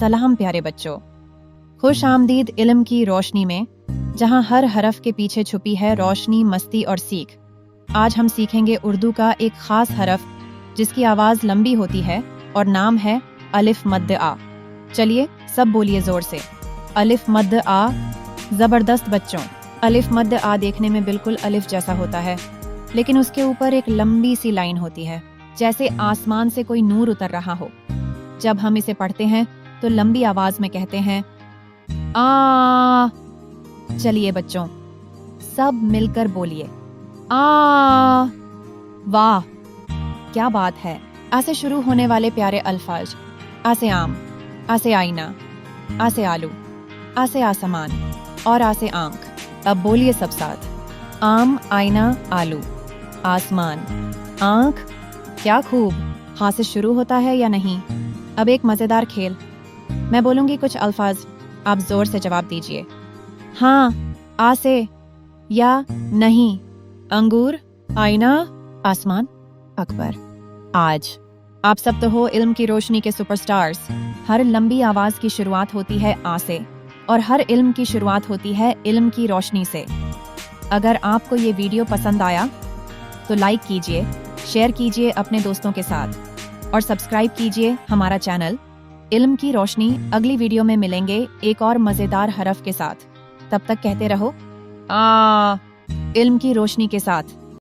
सलाम प्यारे बच्चों, खुश आमदीद इल्म की रोशनी में, जहां हर हरफ के पीछे छुपी है रोशनी, मस्ती और सीख। आज हम सीखेंगे उर्दू का एक खास हरफ जिसकी आवाज़ लंबी होती है और नाम है अलिफ मद्द आ। चलिए सब बोलिए ज़ोर से, अलिफ मद्द आ। ज़बरदस्त बच्चों, अलिफ मद्द आ देखने में बिल्कुल अलिफ जैसा होता है, लेकिन उसके ऊपर एक लंबी सी लाइन होती है, जैसे आसमान से कोई नूर उतर रहा हो। जब हम इसे पढ़ते हैं तो लंबी आवाज में कहते हैं आ। चलिए बच्चों, सब मिलकर बोलिए आ। वाह क्या बात है। आ से शुरू होने वाले प्यारे अल्फाज, आ से आम, आ से आईना, आ से आलू, आ से आसमान और आ से आंख। अब बोलिए सब साथ, आम, आईना, आलू, आसमान, आंख। क्या खूब। हाँ से शुरू होता है या नहीं? अब एक मज़ेदार खेल, मैं बोलूँगी कुछ अल्फाज, आप ज़ोर से जवाब दीजिए। हाँ आ से या नहीं? अंगूर, आईना, आसमान, अकबर। आज आप सब तो हो इल्म की रोशनी के सुपरस्टार्स। हर लंबी आवाज़ की शुरुआत होती है आ से, और हर इल्म की शुरुआत होती है इल्म की रोशनी से। अगर आपको ये वीडियो पसंद आया तो लाइक कीजिए, शेयर कीजिए अपने दोस्तों के साथ और सब्सक्राइब कीजिए हमारा चैनल इल्म की रोशनी। अगली वीडियो में मिलेंगे एक और मज़ेदार हरफ के साथ। तब तक कहते रहो आ, इल्म की रोशनी के साथ।